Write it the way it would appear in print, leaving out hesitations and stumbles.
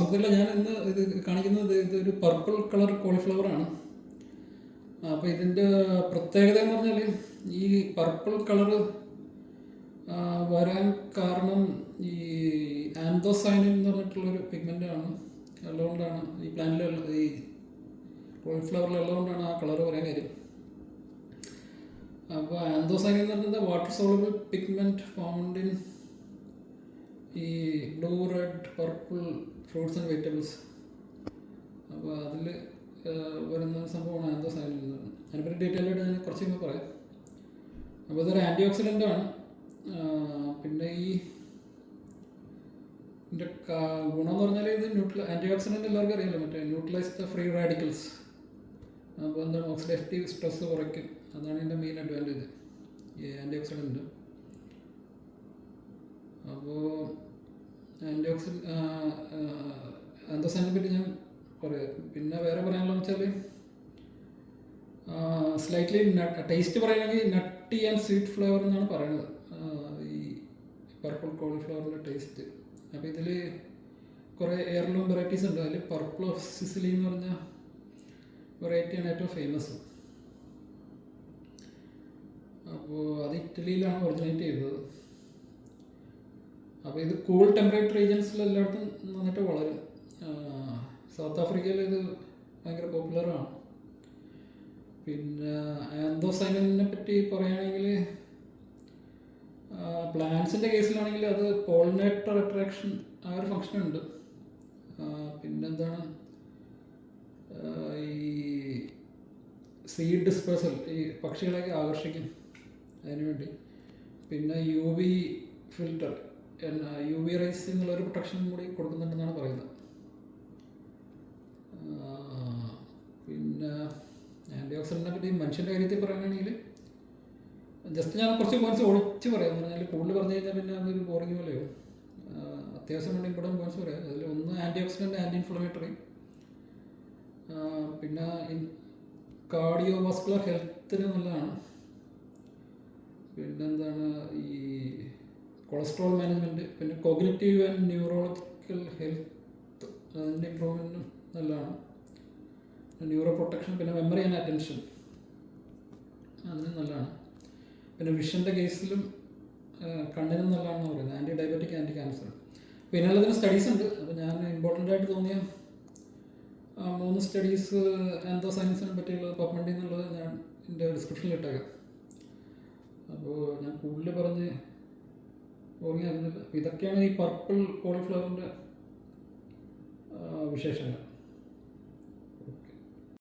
സുഹൃത്തുക്കളെ, ഞാൻ ഇന്ന് ഇത് കാണിക്കുന്നത് ഇതൊരു പർപ്പിൾ കളർ കോളിഫ്ലവറാണ്. അപ്പോൾ ഇതിൻ്റെ പ്രത്യേകത എന്ന് പറഞ്ഞാൽ ഈ പർപ്പിൾ കളറ് വരാൻ കാരണം ഈ ആന്തോസൈനിൻ എന്ന് പറഞ്ഞിട്ടുള്ളൊരു പിഗ്മെൻ്റാണ്. ഉള്ളതുകൊണ്ടാണ് ഈ പ്ലാന്റിലുള്ള ഈ കോളിഫ്ലവറിലുള്ളതുകൊണ്ടാണ് ആ കളർ വരാൻ കാര്യം. അപ്പോൾ ആന്തോസൈനിൻ എന്ന് പറഞ്ഞാൽ water soluble pigment found in ഈ blue, red, purple fruits and vegetables. അപ്പോൾ അതിൽ വരുന്ന സംഭവമാണ് ആന്തോസൈനിൻ എന്ന് പറയുന്നത്. അതിനെപ്പറ്റി ഡീറ്റെയിൽ ആയിട്ട് ഞാൻ കുറച്ച് മുമ്പ് പറയാം. അപ്പോൾ ഇതൊരു ആൻറ്റി ഓക്സിഡൻ്റാണ്. പിന്നെ ഇതിൻ്റെ ഗുണം എന്ന് പറഞ്ഞാൽ ഇത് ആൻറ്റി ഓക്സിഡൻ്റ് എല്ലാവർക്കും അറിയാമല്ലോ, മറ്റേ ന്യൂട്രലൈസ് ദ ഫ്രീ റാഡിക്കൽസ്. അപ്പോൾ എന്താണ്, ഓക്സിഡേറ്റീവ് സ്ട്രെസ് കുറയ്ക്കും. അതാണ് ഇതിൻ്റെ മെയിൻ അഡ്വാൻറ്റേജ് ഈ ആൻറ്റി ഓക്സിഡൻറ്റ്. അപ്പോൾ ആന്തോസൈനിനെ പറ്റി ഞാൻ പറയാം. പിന്നെ വേറെ പറയാനുള്ളതെന്ന് വെച്ചാൽ സ്ലൈറ്റ്ലി ടേസ്റ്റ് പറയുകയാണെങ്കിൽ നട്ടി ആൻഡ് സ്വീറ്റ് ഫ്ലേവർ എന്നാണ് പറയുന്നത് ഈ പർപ്പിൾ കോളിഫ്ലവറിൻ്റെ ടേസ്റ്റ്. അപ്പോൾ ഇതിൽ കുറേ എയർലൂം വെറൈറ്റീസ് ഉണ്ട്. അതിൽ പർപ്പിൾ ഓഫ് സിസിലി എന്ന് പറഞ്ഞ വെറൈറ്റിയാണ് ഏറ്റവും ഫേമസ്. അപ്പോൾ അത് ഇറ്റലിയിലാണ് ഒറിജിനേറ്റ് ചെയ്തത്. അപ്പോൾ ഇത് കൂൾ ടെമ്പറേച്ചർ റീജിയൻസിൽ എല്ലായിടത്തും നന്നായിട്ട് വളരും. സൗത്ത് ആഫ്രിക്കയിൽ ഇത് ഭയങ്കര പോപ്പുലറാണ്. പിന്നെ ആന്തോസൈനിനെ പറ്റി പറയുകയാണെങ്കിൽ പ്ലാന്റ്സിൻ്റെ കേസിലാണെങ്കിൽ അത് പോളിനേറ്റർ അട്രാക്ഷൻ ആ ഒരു ഫങ്ഷൻ ഉണ്ട്. പിന്നെന്താണ്, ഈ സീഡ് ഡിസ്പേഴ്സൽ, ഈ പക്ഷികളെയൊക്കെ ആകർഷിക്കും അതിനുവേണ്ടി. പിന്നെ UV ഫിൽറ്റർ, UV റൈസ് എന്നുള്ളൊരു പ്രൊട്ടക്ഷൻ കൂടി കൊടുക്കുന്നുണ്ടെന്നാണ് പറയുന്നത്. പിന്നെ ആൻറ്റി ഓക്സിഡൻറ്റിനെ പറ്റി മനുഷ്യൻ്റെ കാര്യത്തിൽ പറയുകയാണെങ്കിൽ ജസ്റ്റ് ഞാൻ കുറച്ച് പോയിൻറ്റ്സ് ഒഴിച്ച് പറയാം. എന്ന് പറഞ്ഞാൽ കൂടുതൽ പറഞ്ഞു കഴിഞ്ഞാൽ പിന്നെ അതൊരു ബോറിങ് പോലെയാവും. അത്യാവശ്യം വേണ്ടി ഇമ്പോർട്ടൻറ്റ് പോയിൻറ്റ്സ് പറയാം. അതിൽ ഒന്ന് ആൻറ്റി ഓക്സിഡൻറ്റ്, ആൻറ്റി ഇൻഫ്ലമേറ്ററി, പിന്നെ കാർഡിയോ വാസ്കുലർ ഹെൽത്തിന് നല്ലതാണ്. പിന്നെന്താണ്, ഈ കൊളസ്ട്രോൾ മാനേജ്മെൻറ്റ്, പിന്നെ കോഗ്നിറ്റീവ് ആൻഡ് ന്യൂറോളജിക്കൽ ഹെൽത്ത്, അതിൻ്റെ ഇമ്പ്രൂവ്മെൻറ്റും നല്ലതാണ്. ന്യൂറോ പ്രൊട്ടക്ഷൻ, പിന്നെ മെമ്മറി ആൻഡ് അറ്റൻഷൻ അതിനും നല്ലതാണ്. പിന്നെ വിഷൻ്റെ കേസിലും കണ്ണിനും നല്ലതാണെന്ന് പറയുന്നത്. Anti diabetic, anti cancer. പിന്നെ ഉള്ളതിന് സ്റ്റഡീസ് ഉണ്ട്. അപ്പോൾ ഞാൻ ഇമ്പോർട്ടൻ്റ് ആയിട്ട് തോന്നിയ 3 സ്റ്റഡീസ് ആന്തോസൈനിനെ പറ്റിയുള്ളത് പബ്മെഡിൽ നിന്നുള്ളത് ഞാൻ എൻ്റെ ഡിസ്ക്രിപ്ഷനിൽ ഇട്ടേക്കാം. അപ്പോൾ ഞാൻ കൂടുതൽ പറഞ്ഞ് ഓർമ്മയായിരുന്നില്ല. ഇതൊക്കെയാണ് ഈ പർപ്പിൾ കോളിഫ്ലവറിൻ്റെ വിശേഷങ്ങൾ.